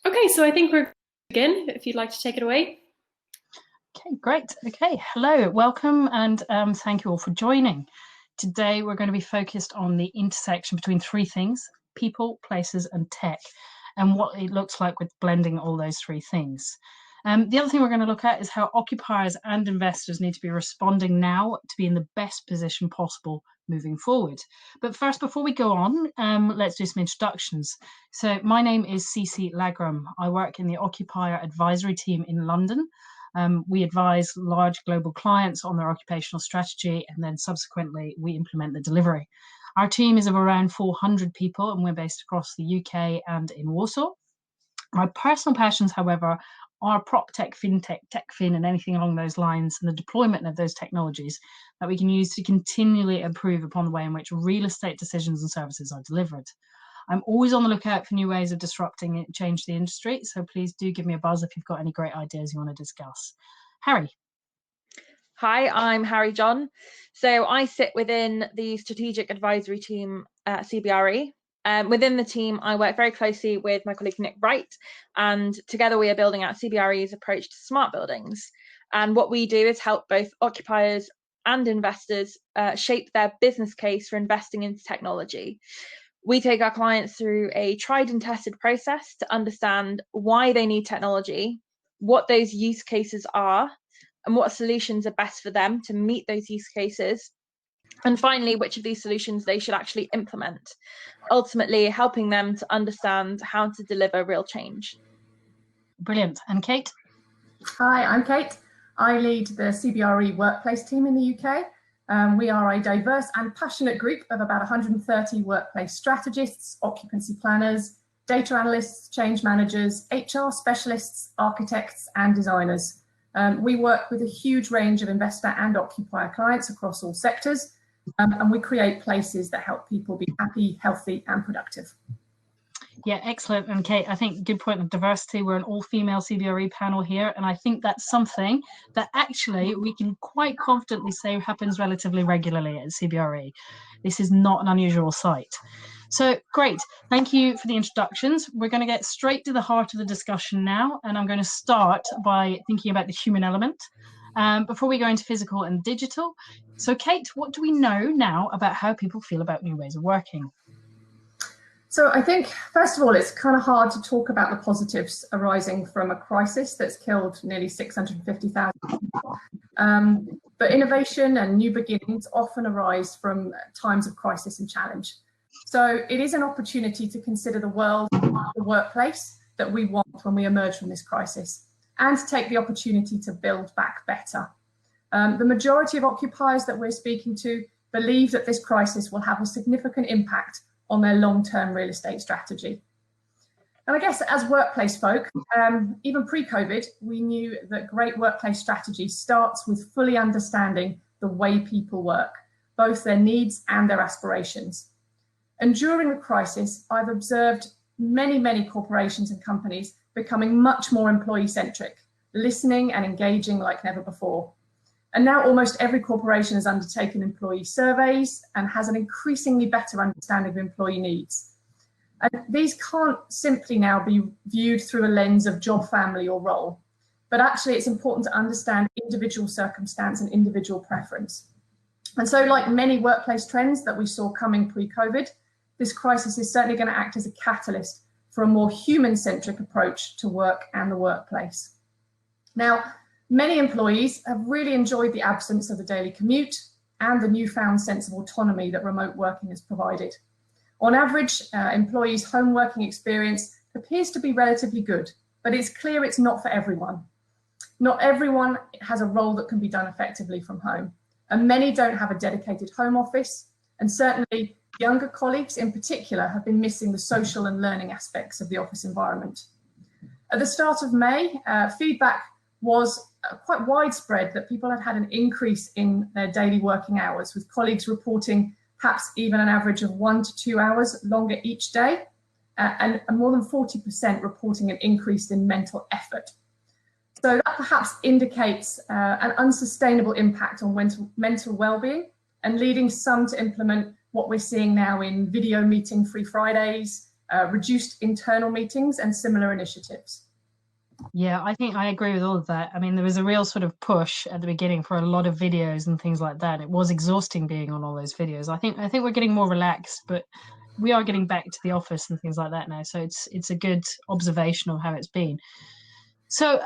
Okay, so I think we're begin, if you'd like to take it away. Okay, great. Okay, hello, welcome, and thank you all for joining. Today, we're going to be focused on the intersection between three things: people, places, and tech, and what it looks like with blending all those three things. The other thing we're going to look at is how occupiers and investors need to be responding now to be in the best position possible moving forward. But first, before we go on, let's do some introductions. So my name is Cici Lagram. I work in the occupier advisory team in London. We advise large global clients on their occupational strategy, and then subsequently we implement the delivery. Our team is of around 400 people, and we're based across the UK and in Warsaw. My personal passions, however, are prop tech, fintech, techfin, and anything along those lines, and the deployment of those technologies that we can use to continually improve upon the way in which real estate decisions and services are delivered. I'm always on the lookout for new ways of disrupting and change the industry, so please do give me a buzz if you've got any great ideas you want to discuss. Harry. Hi, I'm Harry John. So I sit within the strategic advisory team at CBRE. Within the team, I work very closely with my colleague Nick Wright, and together we are building out CBRE's approach to smart buildings. And what we do is help both occupiers and investors shape their business case for investing into technology. We take our clients through a tried and tested process to understand why they need technology, what those use cases are, and what solutions are best for them to meet those use cases. And finally, which of these solutions they should actually implement, ultimately helping them to understand how to deliver real change. Brilliant. And Kate? Hi, I'm Kate. I lead the CBRE workplace team in the UK. We are a diverse and passionate group of about 130 workplace strategists, occupancy planners, data analysts, change managers, HR specialists, architects, and designers. We work with a huge range of investor and occupier clients across all sectors, and we create places that help people be happy, healthy, and productive. Yeah, excellent. And Kate, I think good point of diversity. We're an all-female CBRE panel here, and I think that's something that actually we can quite confidently say happens relatively regularly at CBRE. This is not an unusual sight. So great, thank you for the introductions. We're going to get straight to the heart of the discussion now, and I'm going to start by thinking about the human element before we go into physical and digital. So Kate, what do we know now about how people feel about new ways of working? So I think, first of all, it's kind of hard to talk about the positives arising from a crisis that's killed nearly 650,000 people. But innovation and new beginnings often arise from times of crisis and challenge. So it is an opportunity to consider the world, the workplace that we want when we emerge from this crisis, and to take the opportunity to build back better. The majority of occupiers that we're speaking to believe that this crisis will have a significant impact on their long-term real estate strategy. And I guess as workplace folk, even pre-COVID, we knew that great workplace strategy starts with fully understanding the way people work, both their needs and their aspirations. And during the crisis, I've observed many corporations and companies becoming much more employee-centric, listening and engaging like never before. And now almost every corporation has undertaken employee surveys and has an increasingly better understanding of employee needs. And these can't simply now be viewed through a lens of job, family, or role, but actually it's important to understand individual circumstance and individual preference. And so, like many workplace trends that we saw coming pre-COVID, this crisis is certainly going to act as a catalyst for a more human-centric approach to work and the workplace. Now, many employees have really enjoyed the absence of the daily commute and the newfound sense of autonomy that remote working has provided. On average, employees' home working experience appears to be relatively good, but it's clear it's not for everyone. Not everyone has a role that can be done effectively from home, and many don't have a dedicated home office, and certainly younger colleagues in particular have been missing the social and learning aspects of the office environment. At the start of May, feedback was quite widespread that people had had an increase in their daily working hours, with colleagues reporting perhaps even an average of 1 to 2 hours longer each day, and more than 40% reporting an increase in mental effort. So that perhaps indicates an unsustainable impact on mental well-being, and leading some to implement what we're seeing now in video meeting free Fridays, reduced internal meetings and similar initiatives. Yeah, I think I agree with all of that. I mean, there was a real sort of push at the beginning for a lot of videos and things like that. It was exhausting being on all those videos. I think we're getting more relaxed, but we are getting back to the office and things like that now. So it's a good observation of how it's been. So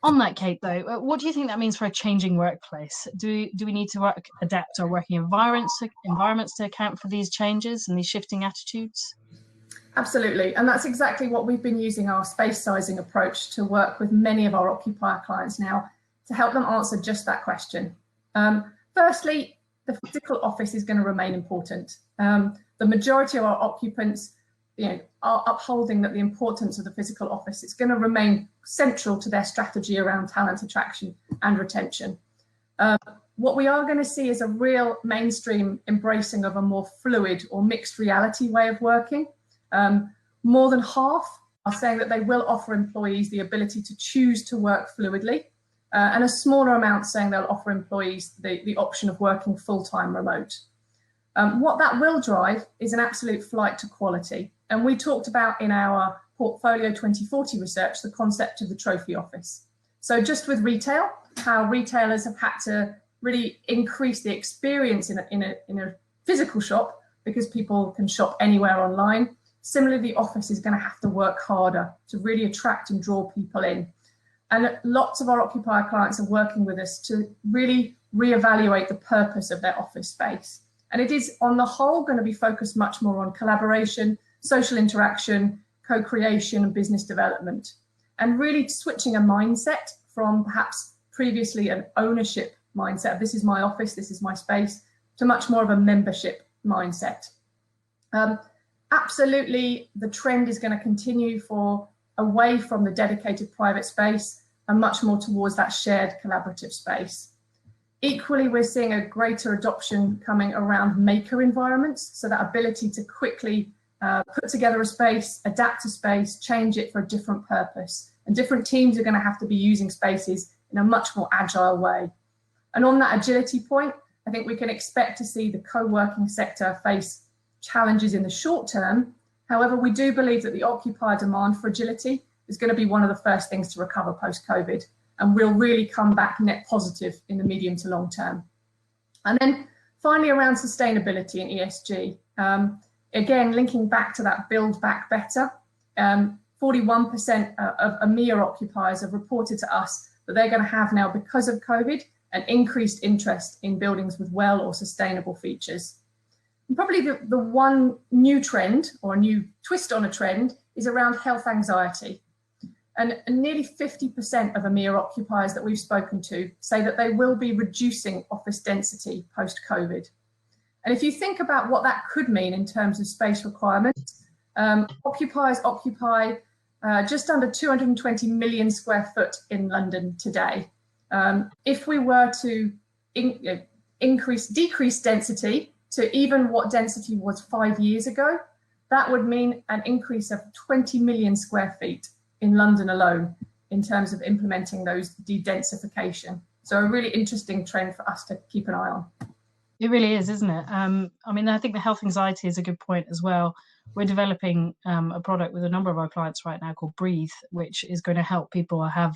on that, Kate, though, what do you think that means for a changing workplace? Do we need to adapt our working environments to account for these changes and these shifting attitudes? Absolutely, and that's exactly what we've been using our space sizing approach to work with many of our occupier clients now to help them answer just that question. Firstly, the physical office is going to remain important. The majority of our occupants, are upholding that the importance of the physical office. It's going to remain central to their strategy around talent attraction and retention. What we are going to see is a real mainstream embracing of a more fluid or mixed reality way of working. More than half are saying that they will offer employees the ability to choose to work fluidly, and a smaller amount saying they'll offer employees the option of working full-time remote. What that will drive is an absolute flight to quality. And we talked about in our Portfolio 2040 research the concept of the trophy office. So just with retail, how retailers have had to really increase the experience in a physical shop because people can shop anywhere online. Similarly, the office is going to have to work harder to really attract and draw people in. And lots of our occupier clients are working with us to really reevaluate the purpose of their office space. And it is, on the whole, going to be focused much more on collaboration, social interaction, co-creation and business development. And really switching a mindset from perhaps previously an ownership mindset, this is my office, this is my space, to much more of a membership mindset. Absolutely, the trend is going to continue away from the dedicated private space and much more towards that shared collaborative space. Equally, we're seeing a greater adoption coming around maker environments, so that ability to quickly put together a space, adapt a space, change it for a different purpose. And different teams are going to have to be using spaces in a much more agile way. And on that agility point, I think we can expect to see the co-working sector face challenges in the short term. However, we do believe that the occupier demand for agility is going to be one of the first things to recover post-COVID, and will really come back net positive in the medium to long term. And then finally, around sustainability and ESG, again, linking back to that build back better, 41% of EMEA occupiers have reported to us that they're going to have now, because of COVID, an increased interest in buildings with well or sustainable features. And probably the one new trend, or a new twist on a trend, is around health anxiety. And nearly 50% of EMEA occupiers that we've spoken to say that they will be reducing office density post-COVID. And if you think about what that could mean in terms of space requirements, occupiers occupy just under 220 million square foot in London today. If we were to decrease density to even what density was 5 years ago, that would mean an increase of 20 million square feet in London alone in terms of implementing those de-densification. So a really interesting trend for us to keep an eye on. It really is, isn't it? I mean, I think the health anxiety is a good point as well. We're developing a product with a number of our clients right now called Breathe, which is going to help people have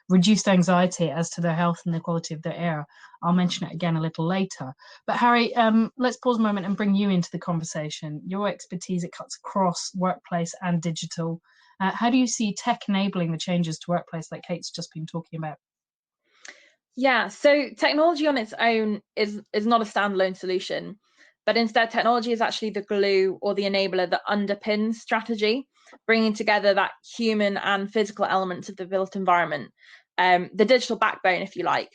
reduced anxiety as to their health and the quality of their air. I'll mention it again a little later. But Harry, let's pause a moment and bring you into the conversation. Your expertise, it cuts across workplace and digital. How do you see tech enabling the changes to workplace like Kate's just been talking about? Yeah, so technology on its own is not a standalone solution, but instead technology is actually the glue or the enabler that underpins strategy, bringing together that human and physical elements of the built environment, the digital backbone, if you like.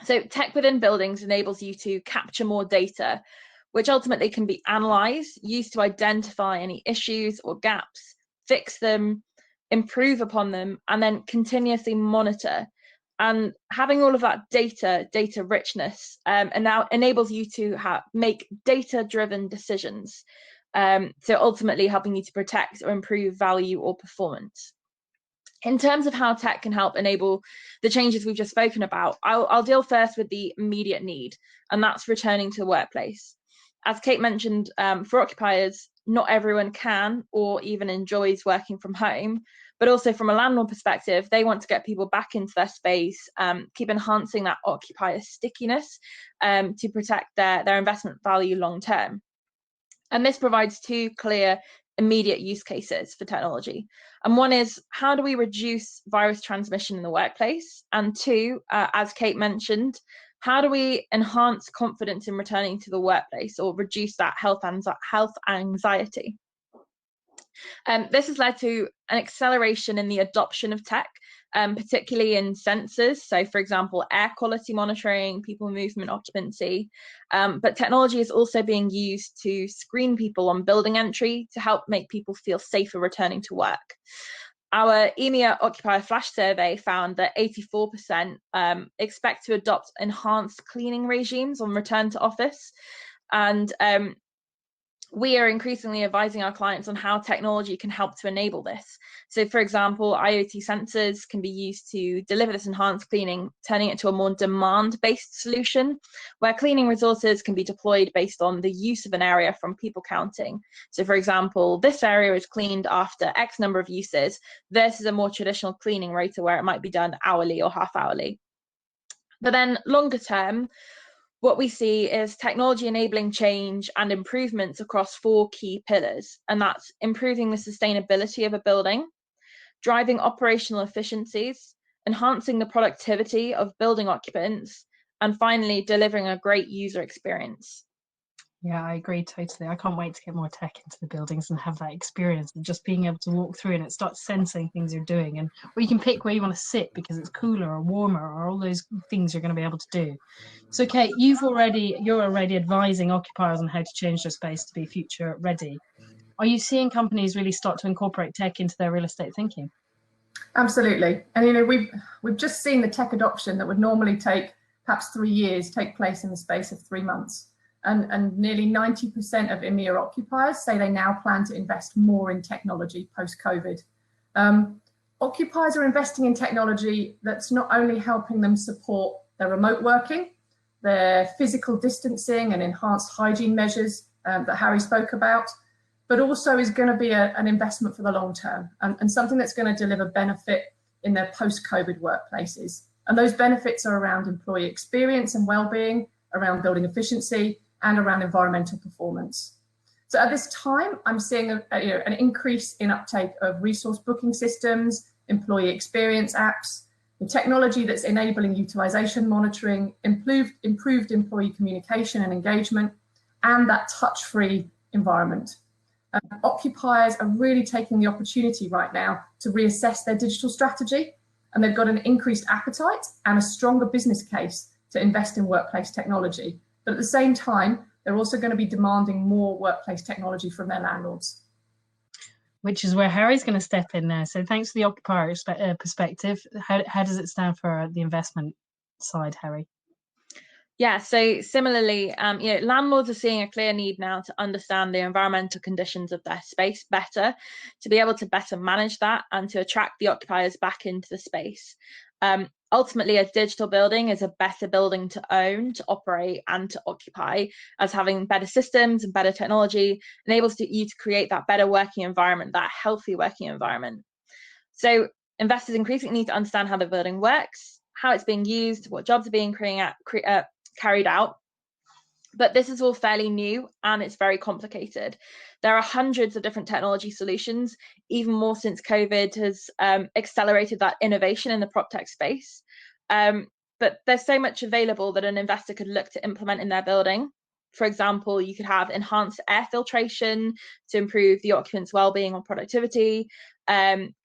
So tech within buildings enables you to capture more data, which ultimately can be analysed, used to identify any issues or gaps, fix them, improve upon them, and then continuously monitor. And having all of that data richness, and now enables you to make data-driven decisions. So ultimately helping you to protect or improve value or performance. In terms of how tech can help enable the changes we've just spoken about, I'll deal first with the immediate need, and that's returning to the workplace. As Kate mentioned, for occupiers, not everyone can or even enjoys working from home. But also from a landlord perspective, they want to get people back into their space, keep enhancing that occupier stickiness to protect their investment value long term. And this provides two clear immediate use cases for technology. And one is, how do we reduce virus transmission in the workplace? And two, as Kate mentioned, how do we enhance confidence in returning to the workplace or reduce that health anxiety? This has led to an acceleration in the adoption of tech, particularly in sensors. So, for example, air quality monitoring, people movement occupancy. But technology is also being used to screen people on building entry to help make people feel safer returning to work. Our EMEA Occupier Flash survey found that 84% expect to adopt enhanced cleaning regimes on return to office. And we are increasingly advising our clients on how technology can help to enable this. So, for example, IoT sensors can be used to deliver this enhanced cleaning, turning it to a more demand-based solution, where cleaning resources can be deployed based on the use of an area from people counting. So, for example, this area is cleaned after X number of uses versus a more traditional cleaning rota where it might be done hourly or half-hourly. But then longer term, what we see is technology enabling change and improvements across four key pillars, and that's improving the sustainability of a building, driving operational efficiencies, enhancing the productivity of building occupants, and finally, delivering a great user experience. Yeah, I agree totally. I can't wait to get more tech into the buildings and have that experience of just being able to walk through and it starts sensing things you're doing, and or you can pick where you want to sit because it's cooler or warmer or all those things you're going to be able to do. So, Kate, you're already advising occupiers on how to change their space to be future ready. Are you seeing companies really start to incorporate tech into their real estate thinking? Absolutely, and we've just seen the tech adoption that would normally take perhaps 3 years take place in the space of 3 months. And nearly 90% of EMEA occupiers say they now plan to invest more in technology post-COVID. Occupiers are investing in technology that's not only helping them support their remote working, their physical distancing and enhanced hygiene measures that Harry spoke about, but also is going to be an investment for the long term and something that's going to deliver benefit in their post-COVID workplaces. And those benefits are around employee experience and well-being, around building efficiency, and around environmental performance. So at this time, I'm seeing an increase in uptake of resource booking systems, employee experience apps, the technology that's enabling utilization monitoring, improved employee communication and engagement, and that touch-free environment. Occupiers are really taking the opportunity right now to reassess their digital strategy, and they've got an increased appetite and a stronger business case to invest in workplace technology. But at the same time, they're also going to be demanding more workplace technology from their landlords. Which is where Harry's going to step in now. So thanks for the occupier perspective. How does it stand for the investment side, Harry? Yeah, so similarly, landlords are seeing a clear need now to understand the environmental conditions of their space better, to be able to better manage that and to attract the occupiers back into the space. Ultimately, a digital building is a better building to own, to operate, and to occupy, as having better systems and better technology enables you to create that better working environment, that healthy working environment. So investors increasingly need to understand how the building works, how it's being used, what jobs are being carried out. But this is all fairly new and it's very complicated. There are hundreds of different technology solutions, even more since COVID has accelerated that innovation in the PropTech space. But there's so much available that an investor could look to implement in their building. For example, you could have enhanced air filtration to improve the occupant's well-being or productivity.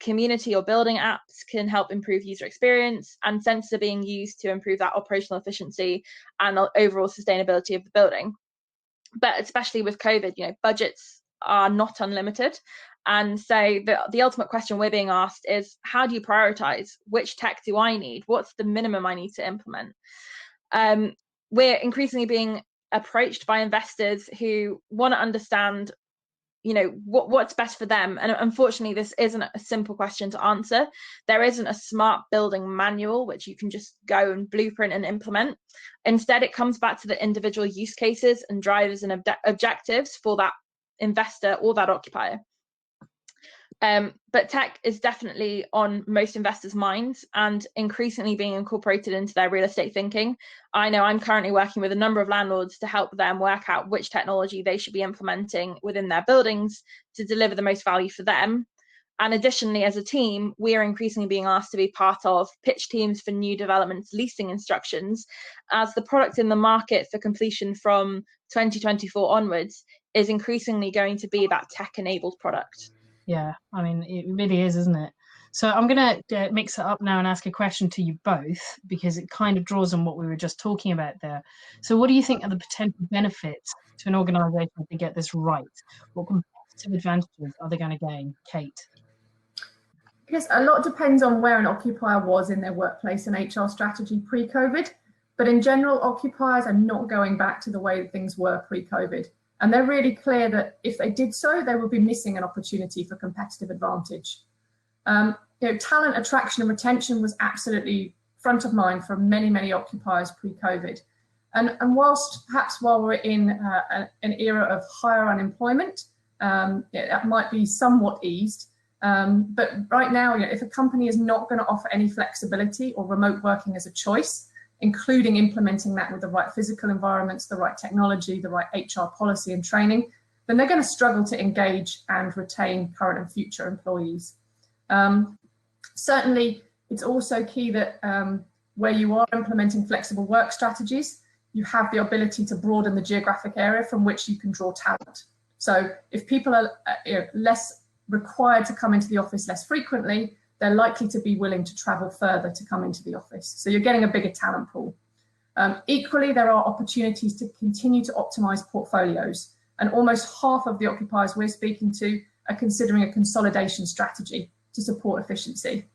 Community or building apps can help improve user experience, and sensors are being used to improve that operational efficiency and overall sustainability of the building. But especially with COVID, budgets are not unlimited. And so the ultimate question we're being asked is, how do you prioritize? Which tech do I need? What's the minimum I need to implement? We're increasingly being approached by investors who want to understand what's best for them. And unfortunately, this isn't a simple question to answer. There isn't a smart building manual which you can just go and blueprint and implement. Instead, it comes back to the individual use cases and drivers and objectives for that investor or that occupier. But tech is definitely on most investors' minds and increasingly being incorporated into their real estate thinking. I know I'm currently working with a number of landlords to help them work out which technology they should be implementing within their buildings to deliver the most value for them. And additionally, as a team, we are increasingly being asked to be part of pitch teams for new developments leasing instructions, as the product in the market for completion from 2024 onwards is increasingly going to be that tech-enabled product. Yeah, I mean, it really is, isn't it? So I'm going to mix it up now and ask a question to you both, because it kind of draws on what we were just talking about there. So what do you think are the potential benefits to an organisation if they get this right? What competitive advantages are they going to gain? Kate? I guess a lot depends on where an occupier was in their workplace and HR strategy pre-COVID. But in general, occupiers are not going back to the way things were pre-COVID. And they're really clear that if they did so, they would be missing an opportunity for competitive advantage. Talent attraction and retention was absolutely front of mind for many, many occupiers pre-COVID. And while we're in an era of higher unemployment, that might be somewhat eased. But right now, if a company is not going to offer any flexibility or remote working as a choice, including implementing that with the right physical environments, the right technology, the right HR policy and training, then they're going to struggle to engage and retain current and future employees. Certainly, it's also key that where you are implementing flexible work strategies, you have the ability to broaden the geographic area from which you can draw talent. So if people are less required to come into the office less frequently, they're likely to be willing to travel further to come into the office. So you're getting a bigger talent pool. Equally, there are opportunities to continue to optimize portfolios. And almost half of the occupiers we're speaking to are considering a consolidation strategy to support efficiency.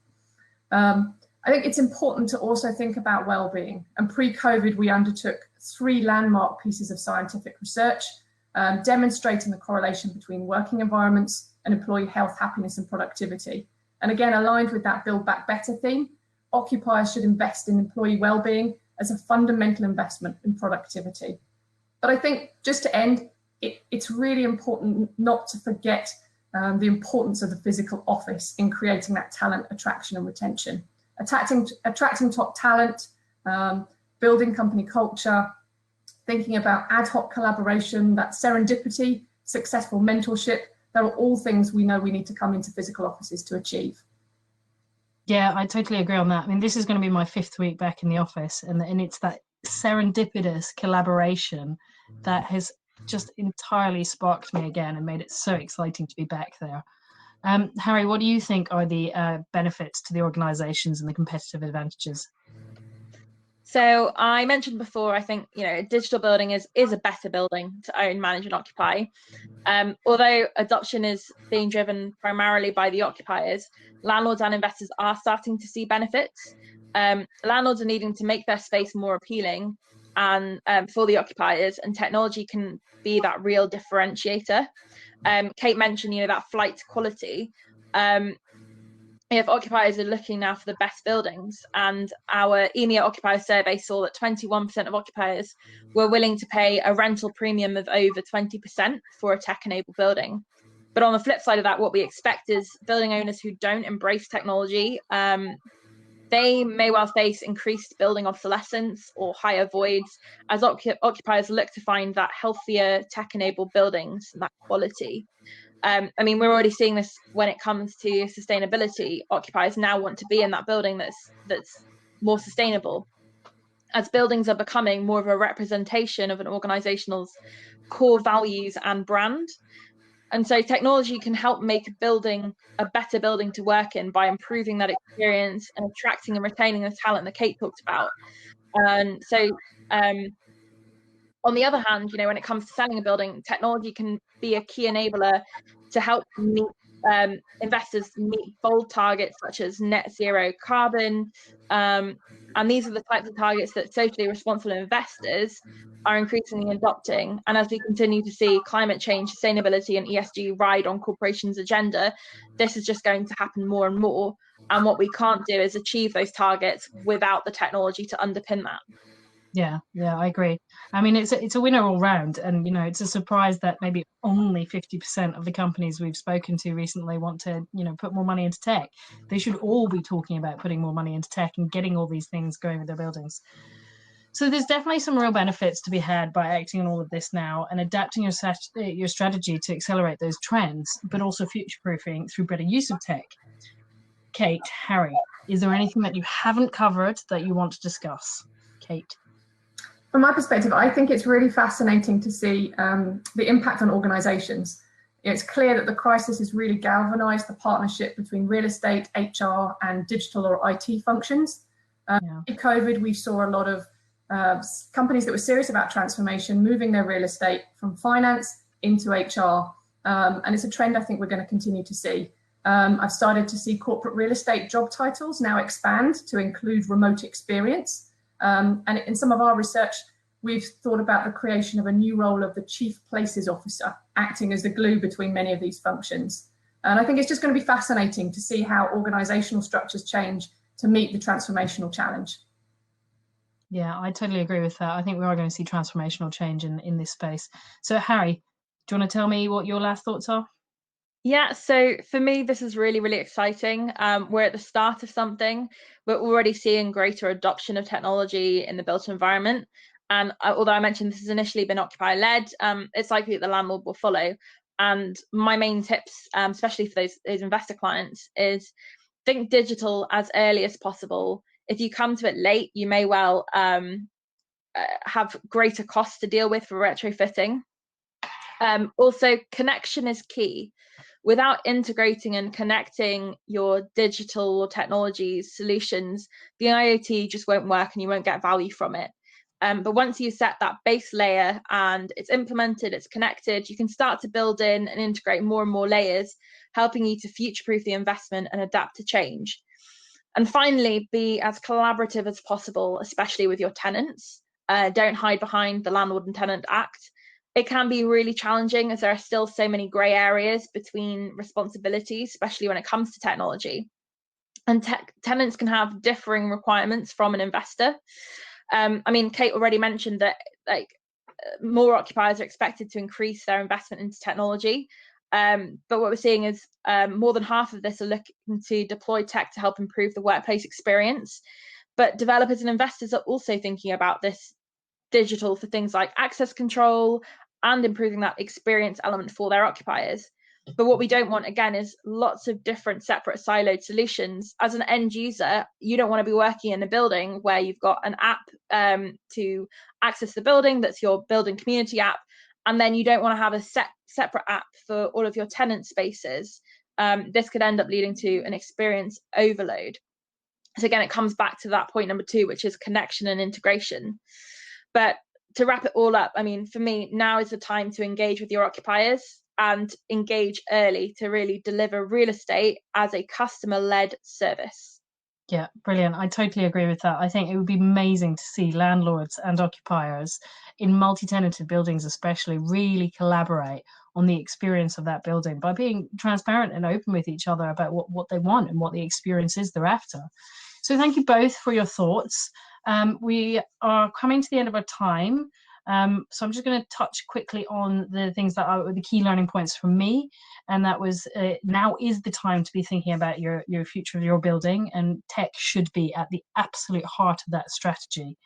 I think it's important to also think about well-being. And pre-COVID, we undertook 3 landmark pieces of scientific research demonstrating the correlation between working environments and employee health, happiness, and productivity. And again, aligned with that Build Back Better theme, occupiers should invest in employee well-being as a fundamental investment in productivity. But I think, just to end, it's really important not to forget the importance of the physical office in creating that talent attraction and retention. Attracting top talent, building company culture, thinking about ad hoc collaboration, that serendipity, successful mentorship, they're all things we know we need to come into physical offices to achieve. Yeah, I totally agree on that. I mean, this is going to be my 5th week back in the office, and it's that serendipitous collaboration that has just entirely sparked me again and made it so exciting to be back there. Harry, what do you think are the benefits to the organisations and the competitive advantages? So I mentioned before, I think, a digital building is a better building to own, manage and occupy. Although adoption is being driven primarily by the occupiers, landlords and investors are starting to see benefits. Landlords are needing to make their space more appealing and for the occupiers, and technology can be that real differentiator. Kate mentioned, that flight to quality. If occupiers are looking now for the best buildings, and our EMEA occupier survey saw that 21% of occupiers were willing to pay a rental premium of over 20% for a tech-enabled building. But on the flip side of that, what we expect is building owners who don't embrace technology, they may well face increased building obsolescence or higher voids as occupiers look to find that healthier tech-enabled buildings and that quality. We're already seeing this when it comes to sustainability. Occupiers now want to be in that building that's more sustainable, as buildings are becoming more of a representation of an organization's core values and brand. And so technology can help make a building a better building to work in by improving that experience and attracting and retaining the talent that Kate talked about. And so on the other hand, when it comes to selling a building, technology can be a key enabler to help investors meet bold targets such as net zero carbon. And these are the types of targets that socially responsible investors are increasingly adopting. And as we continue to see climate change, sustainability, and ESG ride on corporations' agenda, this is just going to happen more and more. And what we can't do is achieve those targets without the technology to underpin that. Yeah, I agree. I mean, it's a winner all round, and you know, it's a surprise that maybe only 50% of the companies we've spoken to recently want to, you know, put more money into tech. They should all be talking about putting more money into tech and getting all these things going with their buildings. So there's definitely some real benefits to be had by acting on all of this now and adapting your strategy to accelerate those trends, but also future-proofing through better use of tech. Kate, Harry, is there anything that you haven't covered that you want to discuss? Kate. From my perspective, I think it's really fascinating to see the impact on organisations. It's clear that the crisis has really galvanised the partnership between real estate, HR, and digital or IT functions. In COVID, we saw a lot of companies that were serious about transformation moving their real estate from finance into HR, and it's a trend I think we're going to continue to see. I've started to see corporate real estate job titles now expand to include remote experience. And in some of our research, we've thought about the creation of a new role of the Chief Places Officer, acting as the glue between many of these functions. And I think it's just going to be fascinating to see how organisational structures change to meet the transformational challenge. Yeah, I totally agree with that. I think we are going to see transformational change in this space. So, Harry, do you want to tell me what your last thoughts are? Yeah, so for me, this is really, really exciting. We're at the start of something. We're already seeing greater adoption of technology in the built environment. And although I mentioned this has initially been occupier-led, it's likely that the landlord will follow. And my main tips, especially for those investor clients, is think digital as early as possible. If you come to it late, you may well have greater costs to deal with for retrofitting. Also, connection is key. Without integrating and connecting your digital technologies solutions, the IoT just won't work and you won't get value from it. But once you set that base layer and it's implemented, it's connected, you can start to build in and integrate more and more layers, helping you to future-proof the investment and adapt to change. And finally, be as collaborative as possible, especially with your tenants. Don't hide behind the Landlord and Tenant Act. It can be really challenging as there are still so many grey areas between responsibilities, especially when it comes to technology. And tenants can have differing requirements from an investor. I mean, Kate already mentioned that more occupiers are expected to increase their investment into technology. But what we're seeing is more than half of this are looking to deploy tech to help improve the workplace experience. But developers and investors are also thinking about this digital for things like access control and improving that experience element for their occupiers. But what we don't want, again, is lots of different separate siloed solutions. As an end user, you don't want to be working in a building where you've got an app to access the building that's your building community app, and then you don't want to have a separate app for all of your tenant spaces. This could end up leading to an experience overload. So again, it comes back to that point number 2, which is connection and integration. But to wrap it all up, I mean, for me, now is the time to engage with your occupiers and engage early to really deliver real estate as a customer-led service. Yeah, brilliant. I totally agree with that. I think it would be amazing to see landlords and occupiers in multi-tenanted buildings especially really collaborate on the experience of that building by being transparent and open with each other about what they want and what the experience is they're after. So thank you both for your thoughts. We are coming to the end of our time. So I'm just going to touch quickly on the things that are the key learning points from me. And that was now is the time to be thinking about your future of your building, and tech should be at the absolute heart of that strategy.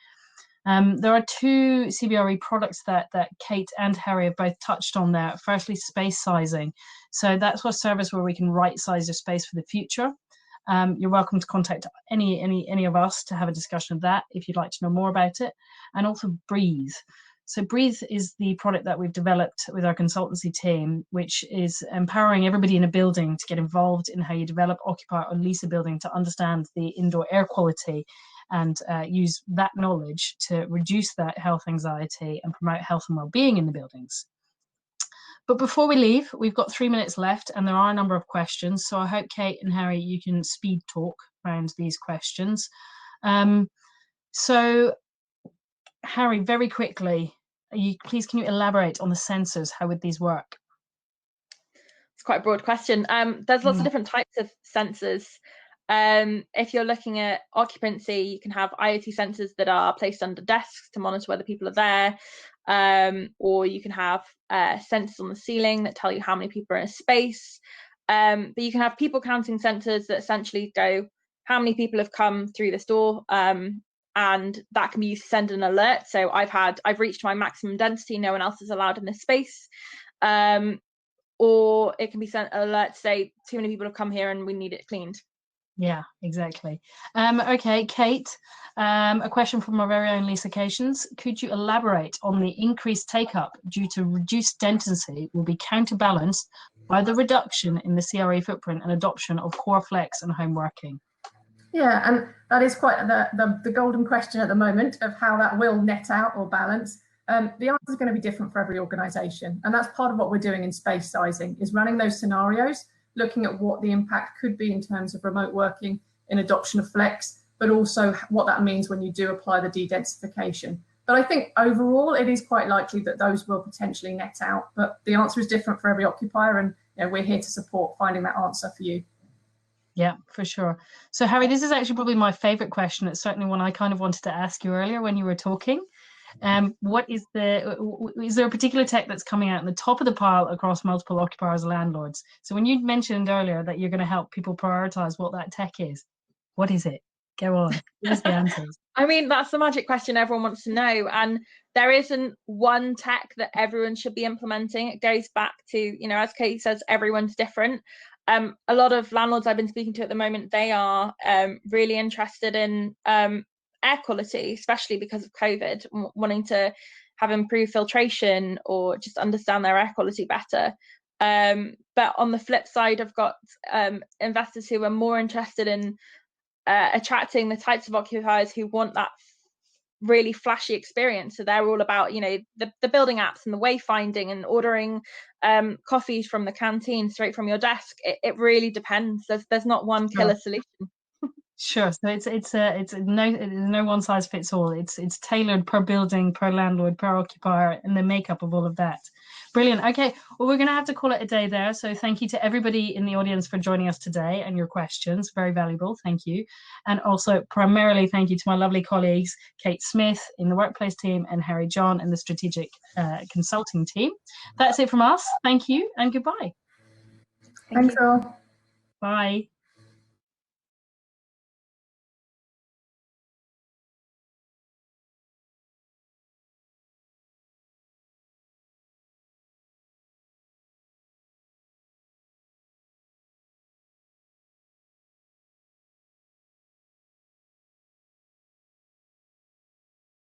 There are 2 CBRE products that Kate and Harry have both touched on there. Firstly, space sizing. So that's a service where we can right size your space for the future. You're welcome to contact any of us to have a discussion of that if you'd like to know more about it. And also Breathe. So Breathe is the product that we've developed with our consultancy team, which is empowering everybody in a building to get involved in how you develop, occupy, or lease a building to understand the indoor air quality and use that knowledge to reduce that health anxiety and promote health and well-being in the buildings. But before we leave, we've got 3 minutes left and there are a number of questions. So I hope Kate and Harry, you can speed talk around these questions. So Harry, very quickly, please can you elaborate on the sensors? How would these work? It's quite a broad question. There's lots of different types of sensors. If you're looking at occupancy, you can have IoT sensors that are placed under desks to monitor whether people are there, or you can have sensors on the ceiling that tell you how many people are in a space. But you can have people counting sensors that essentially go, how many people have come through this door, and that can be used to send an alert. So I've reached my maximum density, no one else is allowed in this space. Or it can be sent an alert to say too many people have come here and we need it cleaned. Yeah, exactly. Okay, Kate, a question from our very own Lisa Cations. Could you elaborate on the increased take-up due to reduced density will be counterbalanced by the reduction in the CRE footprint and adoption of core flex and home working? Yeah, and that is quite the golden question at the moment of how that will net out or balance. The answer is going to be different for every organisation, and that's part of what we're doing in space sizing, is running those scenarios, looking at what the impact could be in terms of remote working, in adoption of flex, but also what that means when you do apply the de-densification. But I think overall it is quite likely that those will potentially net out, but the answer is different for every occupier, and we're here to support finding that answer for you. Yeah, for sure. So Harry, this is actually probably my favorite question. It's certainly one I kind of wanted to ask you earlier when you were talking. Is there a particular tech that's coming out in the top of the pile across multiple occupiers and landlords? So when you mentioned earlier that you're going to help people prioritize what that tech is, what is it? Go on, give us the answers. I mean, that's the magic question everyone wants to know, and there isn't one tech that everyone should be implementing. It goes back to, as Kate says, everyone's different. A lot of landlords I've been speaking to at the moment, they are really interested in air quality, especially because of COVID, wanting to have improved filtration or just understand their air quality better. But on the flip side, I've got investors who are more interested in attracting the types of occupiers who want that really flashy experience. So they're all about, the building apps and the wayfinding and ordering coffees from the canteen straight from your desk. It really depends. There's not one killer solution. Sure. So it's no one size fits all. It's tailored per building, per landlord, per occupier, and the makeup of all of that. Brilliant. Okay. Well, we're going to have to call it a day there. So thank you to everybody in the audience for joining us today and your questions. Very valuable. Thank you. And also primarily thank you to my lovely colleagues, Kate Smith in the workplace team and Harry John in the strategic consulting team. That's it from us. Thank you and goodbye. Thanks all. Bye.